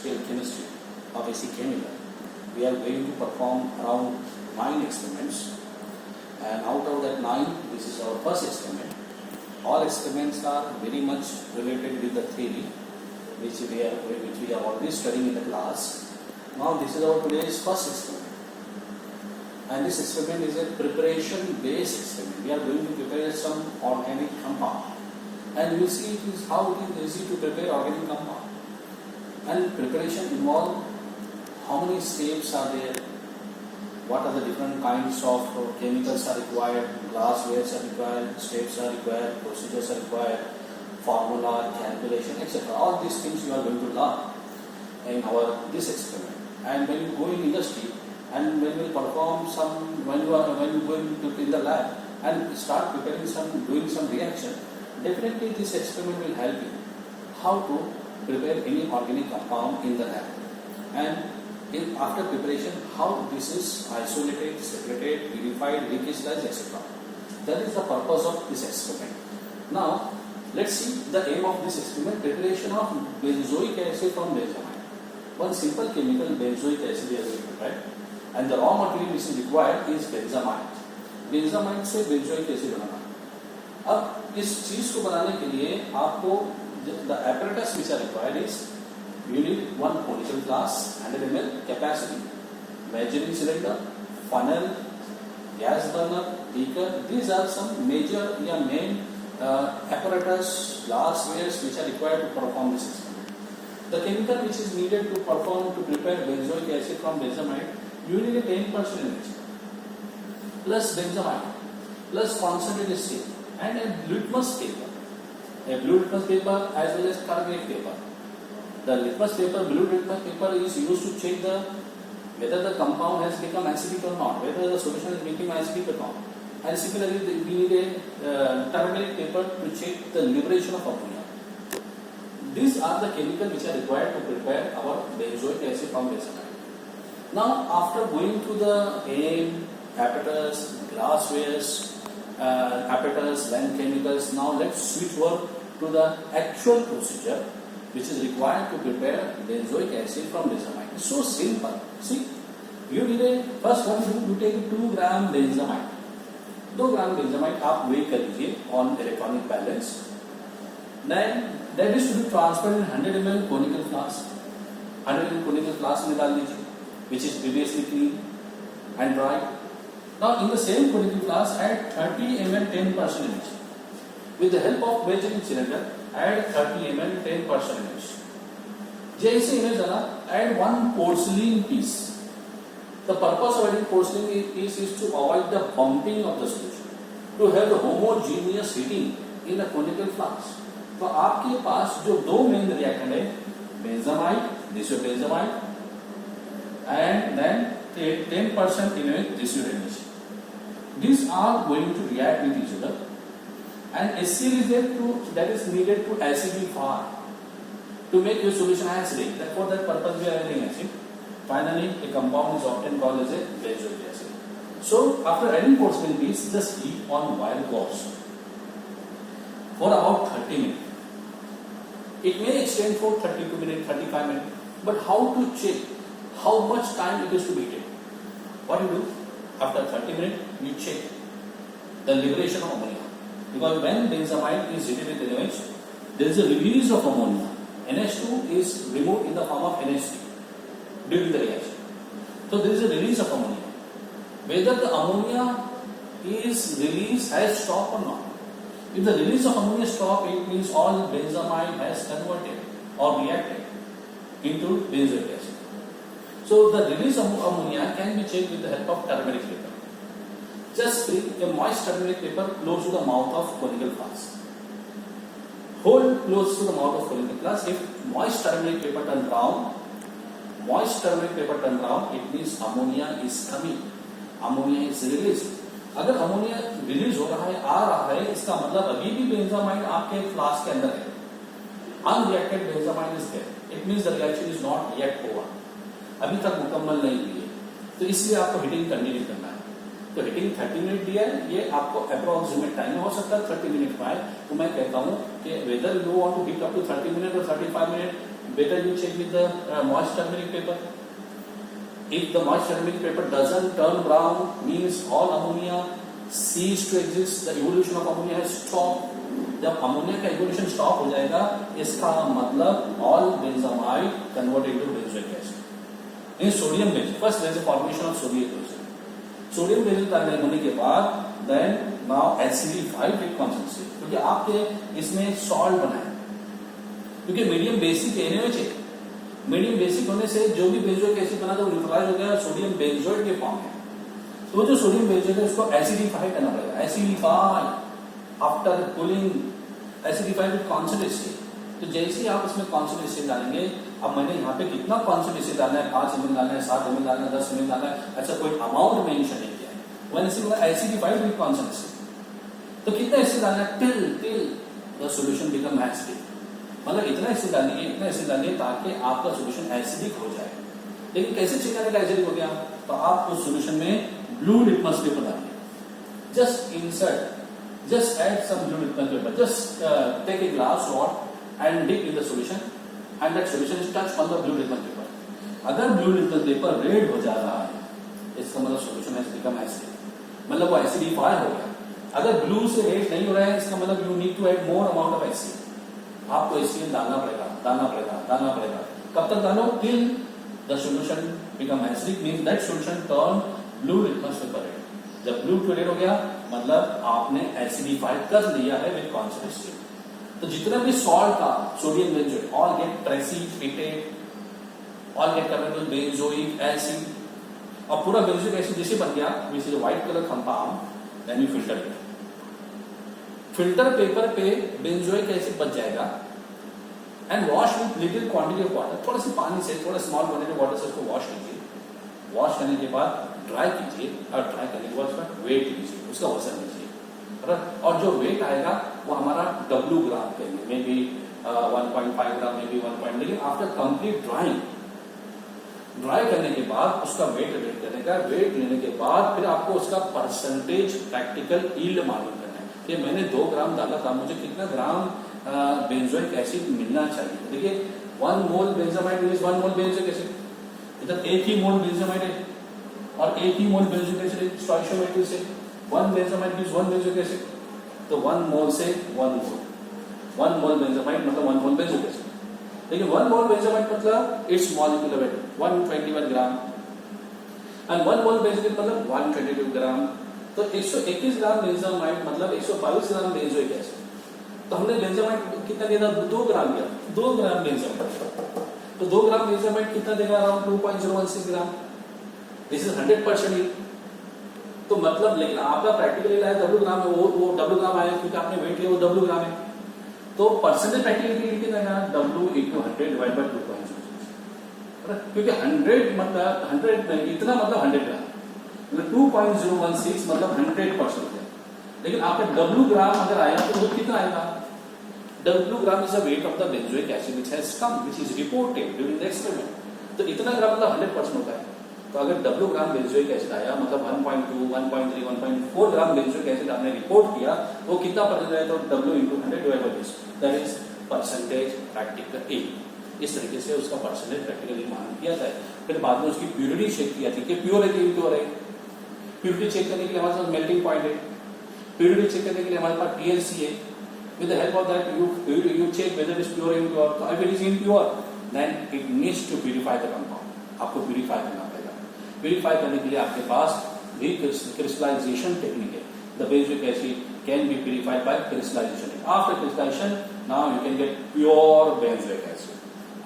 industrial chemistry or basic chemical, we are going to perform around 9 experiments, and out of that 9, this is our first experiment. All experiments are very much related with the theory which we are already studying in the class. Now this is our today's first experiment, and this experiment is a preparation based experiment. We are going to prepare some organic compound, and you will see how it is easy to prepare organic compound. And preparation involves how many steps are there, what are the different kinds of chemicals are required, glasswares are required, steps are required, procedures are required, formula, calculation, etc. All these things you are going to learn in this experiment. And when you go in industry and when you perform when you go in the lab and start doing some reaction, definitely this experiment will help you how to prepare any organic compound in the lab. And after preparation, how this is isolated, separated, purified, recrystallized, etc. That is the purpose of this experiment. Now, let's see the aim of this experiment: preparation of benzoic acid from benzamide. One simple chemical, benzoic acid, is prepared, and the raw material which is required is benzamide. Benzamide से benzoic acid बनाना. अब इस चीज को बनाने के लिए आपको the apparatus which are required is, you need one conical glass, 100 ml capacity, measuring cylinder, funnel, gas burner, beaker. These are some major main apparatus, glasswares which are required to perform this experiment. The chemical which is needed to prepare benzoic acid from benzamide, you need a 10% energy plus benzamide plus concentrated steam and a litmus paper. A blue litmus paper as well as carbonic paper. The litmus paper, blue litmus paper, is used to check whether the compound has become acidic or not, whether the solution is becoming acidic or not. And similarly, we need a turmeric paper to check the liberation of ammonia. These are the chemicals which are required to prepare our benzoic acid from benzamide. Now, after going through the aim, apparatus, glasswares, apparatus, then chemicals, now let's switch over to the actual procedure which is required to prepare benzoic acid from benzamide. It's so simple. See, you need first one you take 2 gram benzamide. 2 gram benzamide आप weigh कर लीजिए on electronic balance. Then that is to be transferred in 100 ml conical flask. 100 ml conical flask में डाल दीजिए, which is previously clean and dry. Now in the same conical flask add 30 ml 10% energy. With the help of measuring cylinder, add 30 ml 10% energy. जैसे image डाला, add one porcelain piece. The purpose of adding porcelain piece is to avoid the bumping of the solution, to have the homogeneous heating in a conical flask. तो आपके पास जो 2 main reactant है, benzamide, this is benzamide, and then 10% in this is energy. These are going to react with each other, and HCl is there that is needed to acidify, to make your solution acidic. That for that purpose we are adding acid. Finally, a compound is often called as a benzoic acid. So, after adding porcelain piece, just heat on wire course for about 30 minutes. It may extend for 32 minutes, 35 minutes, but how to check how much time it is to be heated? What you do? After 30 minutes, you check the liberation of ammonia. Because when benzamide is heated with NaOH, there is a release of ammonia. NH2 is removed in the form of NH3 during the reaction. So there is a release of ammonia. Whether the ammonia is released has stopped or not. If the release of ammonia stopped, it means all benzamide has converted or reacted into benzoic acid. So the release of ammonia can be checked with the help of turmeric paper. Just bring a moist turmeric paper close to the mouth of conical flask. Hold close to the mouth of conical flask. If moist turmeric paper turn brown, it means ammonia is coming. Ammonia is released. अगर ammonia release हो रहा है, आ रहा है, इसका मतलब अभी भी बेंजामाइड आपके फ्लास्क के अंदर है. Unreacted benzamide is there. It means the reaction is not yet over. अभी तक मुकम्मल नहीं हुई है, तो इसलिए आपको हीटिंग कंटिन्यू करना है. तो हीटिंग 30 मिनट दिया है, ये आपको अप्रोक्सीमेट टाइम हो सकता है 30 मिनट का है. तो मैं कहता हूं कि whether you want to heat up to 30 minute और 35 minute, better you check with the moist turmeric paper. If the moist turmeric paper doesn't turn brown, means all ammonia cease to exist, the evolution of ammonia has stopped. जब ammonia का evolution stop हो जाएगा, इसका मतलब all benzamide convert into benzoic acid in sodium benzoic. First there is a formation of sodium benzoic. Sodium benzoic carbonate होने के बाद then now acidified with concentrate, क्योंकि आपके इसमें सॉल्ट बना है, क्योंकि मीडियम बेसिक एनएच है. मीडियम बेसिक होने से जो भी बेंजोइक एसिड बना था वो न्यूट्रलाइज हो गया, सोडियम बेंजोइड के फॉर्म में. तो जो सोडियम बेंजोइड है उसको एसिडिफाई करना पड़ेगा. Acidify after cooling, acidify with concentrate. तो जैसे ही आप इसमें कॉन्सेंट्रेट डालेंगे, अब मैंने यहाँ पे कितना कॉन्सेंट्रेट डालना है, 5 ml डालना है, 7 ml डालना है, 10 ml डालना है, अच्छा कोई अमाउंट मेंशन नहीं किया है. वन इसे बोला एसिडिफाइड विद कॉन्सेंट्रेट. तो कितना एसिड डालना है, till the solution become acidic. मतलब इतना एसिड डालिए ताकि आपका सॉल्यूशन एसिडिक हो जाए. लेकिन कैसे चेक करने का एसिडिक हो गया, तो आप उस सॉल्यूशन में ब्लू लिटमस पेपर डालिए. Just insert, just add some blue litmus paper, just take a glass rod and dip in the solution and that solution is touched on the blue litmus paper. अगर blue litmus paper red हो जा रहा है, इसका मतलब solution has become acid, मतलब वो acidified हो गया. अगर blue से red नहीं हो रहा है, इसका मतलब you need to add more amount of acid. आपको इसलिए डालना पड़ेगा. कब तक डालो, till the solution become acidic, means that solution turn blue litmus paper red. जब ब्लू टू रेड हो गया, मतलब आपने एसिडिफाइड कर लिया है विद कॉन्सेंट्रेशन. तो जितना भी सॉल्ट था, sodium benzoic, all get precipitate, all get converted to benzoic acid. और पूरा बेंजोइक एसिड जैसे बन गया, which is white colour compound, then you filter it. Filter paper पे बेंजोइक एसिड बच जाएगा and wash with little quantity of water. थोड़ा सी पानी से, थोड़ा स्मॉल क्वांटिटी वाटर से उसको वॉश कीजिए. वॉश करने के बाद ड्राई कीजिए और ड्राई करने के बाद उसका वेट लीजिए, उसका वजन लीजिए. और जो वेट आएगा वो हमारा W ग्राम के लिए, may be 1.5 gram, may be 1. लेकिन आफ्टर कंप्लीट ड्राई करने के बाद उसका वेट करने का, वेट लेने के बाद फिर आपको उसका परसेंटेज प्रैक्टिकल यील्ड मालूम करना है कि मैंने 2 ग्राम डाला था, मुझे कितना ग्राम बेंजोइक एसिड मिलना चाहिए. देखिए 1 mole benzamide is 1 mole benzoic acid. इधर एक ही मोल बेंजामाइड है और एक ही मोल बेंजोइक एसिड स्टोइकियोमेट्री से 1 बेंजामाइड गिव्स 1 बेंजोइक एसिड. तो 1 मोल से 1 मोल बेंजामाइड मतलब 1 मोल बेंजोइक एसिड. लेकिन 1 मोल बेंजामाइड मतलब it's molecular weight 121 gram and 1 mole benzoic मतलब 122 ग्राम. तो 121 ग्राम बेंजामाइड मतलब 122 ग्राम बेंजोइक एसिड. तो हमने बेंजामाइड कितना दिया था, 2 ग्राम दिया, 2 ग्राम बेंजामाइड. तो 2 ग्राम बेंजामाइड कितना देगा, अराउंड 2.016 ग्राम. दिस इज 100% तो मतलब, लेकिन आपका प्रैक्टिकली लाया W ग्राम है, वो W ग्राम आया क्योंकि आपने वेट लिया, वो W ग्राम है. तो परसेंटेज प्रैक्टिकली कितना है, W = 100 डिवाइड बाय 2.0, क्योंकि 100 मतलब 100 नहीं, इतना मतलब 100 ग्राम, मतलब 2.016 मतलब 100%. लेकिन आपका W ग्राम अगर आया तो वो कितना आएगा, W gram is the weight of the benzoic acid which has come, which is reported during the experiment. तो इतना ग्राम मतलब 100% होता है. तो अगर W ग्राम बेंजोइक एसिड आया मतलब 1.2, 1.3, 1.4 ग्राम बेंजोइक एसिड आपने रिपोर्ट किया, वो कितना परसेंटेज है, तो W × 100 divide by this, that is percentage practical ए. इस तरीके से उसका परसेंटेज प्रैक्टिकली मान किया जाए. फिर बाद में उसकी प्योरिटी चेक की जाती है कि प्योर है कि इम्प्योर है. प्योरिटी चेक करने के लिए हमारे पास मेल्टिंग पॉइंट है. प्योरिटी चेक करने के लिए हमारे पास TLC है. With the help of that, you check whether it is pure or impure. So if it is impure, then it needs to purify the compound. आपको purify करना पड़ेगा. Purify करने के लिए आपके पास भी crystallization technique है. The benzoic acid can be purified by crystallization. After crystallization, now you can get pure benzoic acid.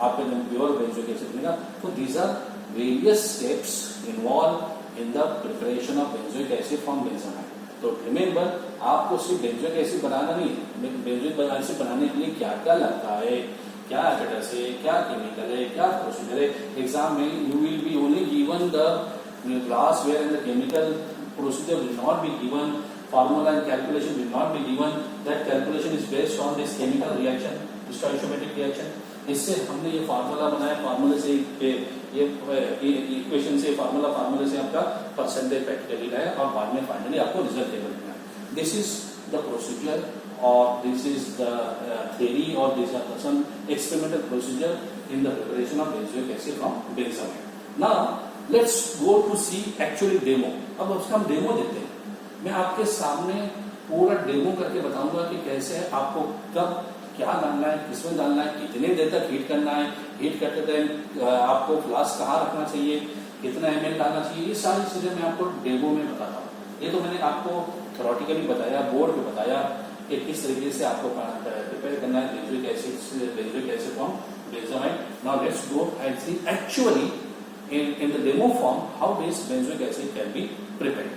आपको जब pure benzoic acid मिलेगा, तो these are various steps involved in the preparation of benzoic acid from benzamide. तो remember, आपको सिर्फ benzoic acid बनाना नहीं, लेकिन benzoic acid बनाने के लिए क्या क्या लगता है, क्या एपेटस है, क्या केमिकल है, क्या प्रोसीजर है. एग्जाम में you will be only given the glassware and the chemical procedure will not be given, formula and calculation will not be given. That calculation is based on this chemical reaction, stoichiometric reaction. इससे हमने ये formula बनाया, फार्मूले से ये equation से फार्मूले से आपका परसेंटेज प्रैक्टिकली लाया और बाद में फाइनली आपको रिजल्ट टेबल मिला. This is the procedure or this is the theory, or these are some experimental procedure in the preparation of benzoic acid from benzamide. Now let's go to see actually demo. अब उसका हम demo देते हैं. मैं आपके सामने पूरा demo करके बताऊंगा कि कैसे आपको कब क्या डालना है, किसमें डालना है, कितने देर तक हीट करना है, हीट करते टाइम आपको फ्लास्क कहाँ रखना चाहिए, कितना ml डालना चाहिए, ये सारी चीजें मैं आपको डेमो में बताता हूँ. ये तो मैंने आपको थ्योरेटिकली बताया, बोर्ड पे बताया कि किस तरीके से आपको प्रिपेयर करना है benzoic acid from benzamide. Now let's go and see actually in the demo form how this benzoic acid can be prepared.